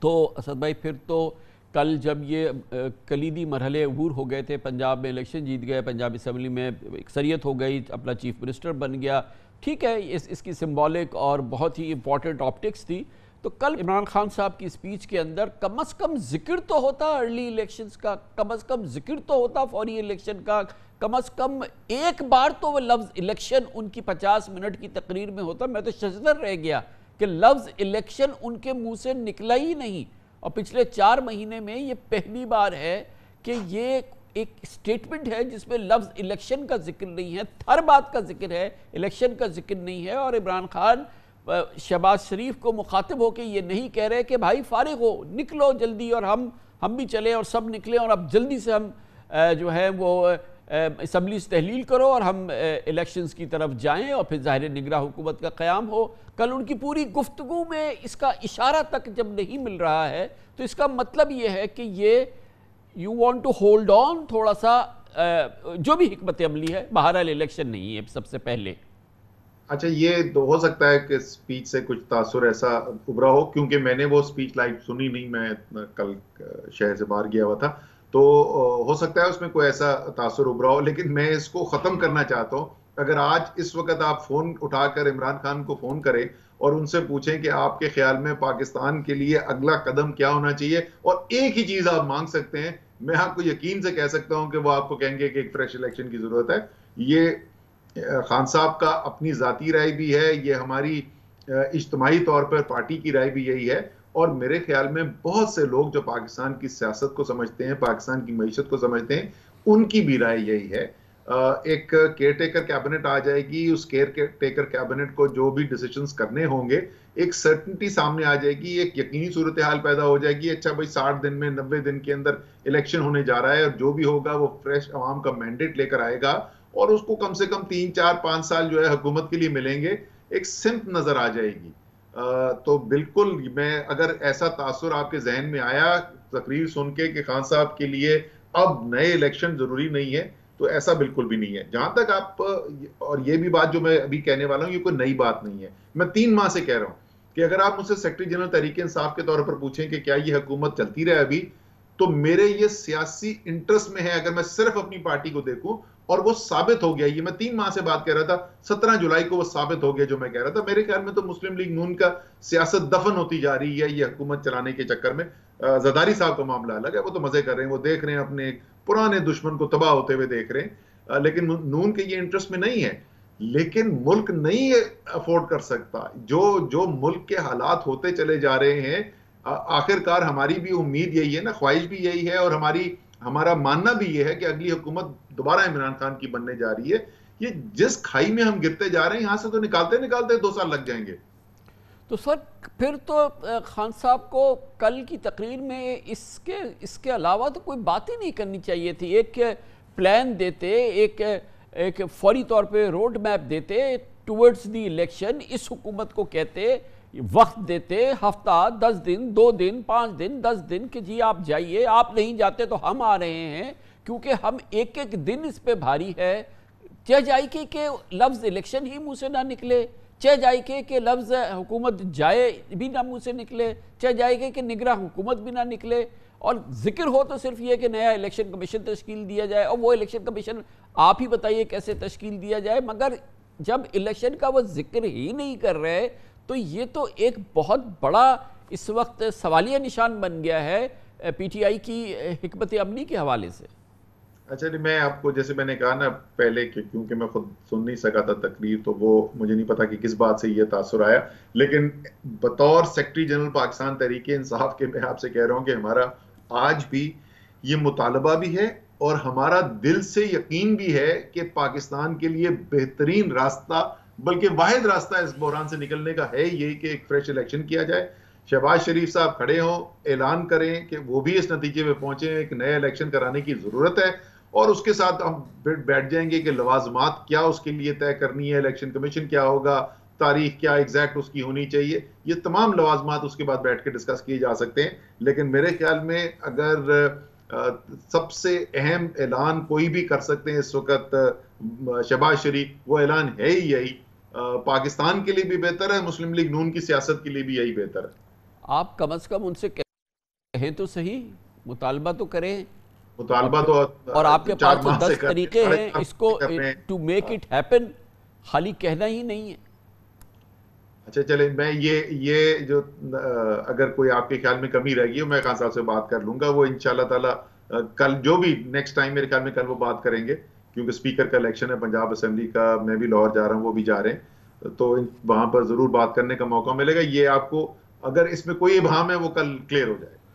तो असद भाई फिर तो कल जब ये कलीदी मरहले अबूर हो गए थे, पंजाब में इलेक्शन जीत गए, पंजाब असम्बली में अक्सरियत हो गई, अपना चीफ मिनिस्टर बन गया, ठीक है, इसकी सिंबॉलिक और बहुत ही इंपॉर्टेंट ऑप्टिक्स थी। तो कल इमरान खान साहब की स्पीच के अंदर कम अज़ कम जिक्र तो होता अर्ली इलेक्शंस का, कम अज़ कम जिक्र तो होता फौरी इलेक्शन का, कम अज़ कम एक बार तो वह लफ्ज़ इलेक्शन उनकी 50 मिनट की तकरीर में होता। मैं तो शजदर रह गया कि लफ्ज़ इलेक्शन उनके मुंह से निकला ही नहीं। और पिछले 4 महीने में ये पहली बार है कि ये एक स्टेटमेंट है जिसमें लफ्ज़ इलेक्शन का जिक्र नहीं है, हर बात का जिक्र है, इलेक्शन का जिक्र नहीं है। और इमरान खान शहबाज शरीफ को मुखातिब होकर ये नहीं कह रहे कि भाई फारिग हो, निकलो जल्दी और हम भी चले और सब निकले और अब जल्दी से हम जो है वो असम्बली से तहलील करो और हम इलेक्शंस की तरफ जाएं और फिर ज़ाहिर निगरान हुकूमत का क़याम हो। कल उनकी पूरी गुफ्तगू में इसका इशारा तक जब नहीं मिल रहा है तो इसका मतलब ये है कि ये you want to hold on थोड़ा सा, जो भी हिकमत अमली है, बहरहाल इलेक्शन नहीं है सबसे पहले। अच्छा, ये तो हो सकता है कि स्पीच से कुछ तासुर ऐसा उभरा हो, क्योंकि मैंने वो स्पीच लाइव सुनी नहीं, मैं कल शहर से बाहर गया हुआ था, तो हो सकता है उसमें कोई ऐसा तासुर उभरा हो। लेकिन मैं इसको ख़त्म करना चाहता हूँ। अगर आज इस वक्त आप फ़ोन उठाकर इमरान खान को फ़ोन करें और उनसे पूछें कि आपके ख्याल में पाकिस्तान के लिए अगला कदम क्या होना चाहिए, और एक ही चीज़ आप मांग सकते हैं, मैं आपको यकीन से कह सकता हूँ कि वो आपको कहेंगे कि एक फ्रेश इलेक्शन की ज़रूरत है। ये खान साहब का अपनी ज़ाती राय भी है, ये हमारी इज्तिमाई तौर पर पार्टी की राय भी यही है, और मेरे ख्याल में बहुत से लोग जो पाकिस्तान की सियासत को समझते हैं, पाकिस्तान की मईशत को समझते हैं, उनकी भी राय यही है। एक केयर टेकर कैबिनेट आ जाएगी, उस केयर टेकर कैबिनेट को जो भी डिसीजंस करने होंगे, एक सर्टेनिटी सामने आ जाएगी, एक यकीनी सूरत हाल पैदा हो जाएगी। अच्छा भाई, 60 दिन में, 90 दिन के अंदर इलेक्शन होने जा रहा है और जो भी होगा वो फ्रेश अवाम का मैंडेट लेकर आएगा और उसको कम से कम 3, 4, 5 साल जो है हुकूमत के लिए मिलेंगे। एक सिम्त नजर आ जाएगी। तो बिल्कुल, मैं अगर ऐसा तासुर आपके जहन में आया तकरीर सुन के कि खान साहब के लिए अब नए इलेक्शन जरूरी नहीं है, तो ऐसा बिल्कुल भी नहीं है। जहां तक आप, और ये भी बात जो मैं अभी कहने वाला हूं, ये कोई नई बात नहीं है। मैं 3 माह से कह रहा हूं कि अगर आप मुझसे सेक्रेटरी जनरल तहरीक इंसाफ के तौर पर पूछें कि क्या ये हुकूमत चलती रहे अभी, तो मेरे ये सियासी इंटरेस्ट में है, अगर मैं सिर्फ अपनी पार्टी को देखूं, और वो साबित हो गया। ये मैं 3 माह से बात कर रहा था, 17 जुलाई को वो साबित हो गया जो मैं कह रहा था। मेरे ख्याल में तो मुस्लिम लीग नून का सियासत दफन होती जा रही है ये हुकूमत चलाने के चक्कर में। जरदारी साहब का मामला अलग है, वो तो मजे कर रहे हैं, वो देख रहे हैं अपने पुराने दुश्मन को तबाह होते हुए देख रहे हैं, लेकिन नून के ये इंटरेस्ट में नहीं है। लेकिन मुल्क नहीं अफोर्ड कर सकता जो जो मुल्क के हालात होते चले जा रहे हैं। आखिरकार हमारी भी उम्मीद यही है ना, ख्वाहिश भी यही है, और हमारा मानना भी यह है कि अगली हुकूमत दोबारा इमरान खान की बनने जा रही है। ये जिस खाई में हम गिरते जा रहे हैं, यहां से तो निकालते निकालते 2 साल लग जाएंगे। तो सर फिर तो खान साहब को कल की तकरीर में इसके अलावा तो कोई बात ही नहीं करनी चाहिए थी। एक प्लान देते, एक फौरी तौर पे रोड मैप देते टुवर्ड्स द इलेक्शन, इस हुकूमत को कहते, वक्त देते, हफ्ता, 10 दिन, 2 दिन, 5 दिन, 10 दिन कि जी आप जाइए, आप नहीं जाते तो हम आ रहे हैं, क्योंकि हम एक एक दिन इस पे भारी है। चाहे जाए कि लफ्ज़ इलेक्शन ही मुंह से ना निकले, चाहे जाए कि लफ्ज़ हुकूमत जाए भी ना मुंह से निकले, चाहे जाए कि निगरान हुकूमत भी ना निकले, और जिक्र हो तो सिर्फ ये कि नया इलेक्शन कमीशन तश्कील दिया जाए। और वो इलेक्शन कमीशन आप ही बताइए कैसे तश्कील दिया जाए, मगर जब इलेक्शन का वो जिक्र ही नहीं कर रहे तो ये तो एक बहुत बड़ा इस वक्त सवालिया निशान बन गया है पीटीआई की हिकमत अमली के हवाले से। अच्छा जी, मैं आपको, जैसे मैंने कहा ना पहले कि क्योंकि मैं खुद सुन नहीं सका था तकरीर, तो वो मुझे नहीं पता कि किस बात से ये तासुर आया, लेकिन बतौर सेक्रेटरी जनरल पाकिस्तान तहरीक इंसाफ के मैं आपसे कह रहा हूँ कि हमारा आज भी ये मुतालबा भी है और हमारा दिल से यकीन भी है कि पाकिस्तान के लिए बेहतरीन रास्ता, बल्कि वाहिद रास्ता इस बहरान से निकलने का है यही कि एक फ्रेश इलेक्शन किया जाए। शहबाज शरीफ साहब खड़े हों, ऐलान करें कि वो भी इस नतीजे में पहुंचे एक नया इलेक्शन कराने की जरूरत है, और उसके साथ हम बैठ जाएंगे कि लवाजमात क्या उसके लिए तय करनी है, इलेक्शन कमीशन क्या होगा, तारीख क्या एग्जैक्ट उसकी होनी चाहिए, ये तमाम लवाजमात उसके बाद बैठ के डिस्कस किए जा सकते हैं। लेकिन मेरे ख्याल में अगर सबसे अहम ऐलान कोई भी कर सकते हैं इस वक्त शहबाज शरीफ, वो ऐलान है ही यही। पाकिस्तान के लिए भी बेहतर है, मुस्लिम लीग नून की सियासत के लिए भी यही बेहतर है। आप कम अज कम उनसे कहें तो सही, मुतालबा तो करें। मुतालबा और, तो और आपके 4 पास तो माह से 10 कर रहे, तरीके साढ़े हैं 4 माह इसको से कर रहे हैं। टू मेक इट हैपन, खाली कहना ही नहीं है। अच्छा चले, मैं ये जो अगर कोई आपके ख्याल में कमी रह गई हो, मैं खान साहब से बात कर लूंगा, वो इंशाल्लाह ताला कल जो भी नेक्स्ट टाइम, मेरे ख्याल में कल वो बात करेंगे, क्योंकि स्पीकर का इलेक्शन है पंजाब असेंबली का, मैं भी लाहौर जा रहा हूँ, वो भी जा रहे हैं, तो वहां पर जरूर बात करने का मौका मिलेगा। ये आपको अगर इसमें कोई इबहम है वो कल क्लियर हो जाएगा।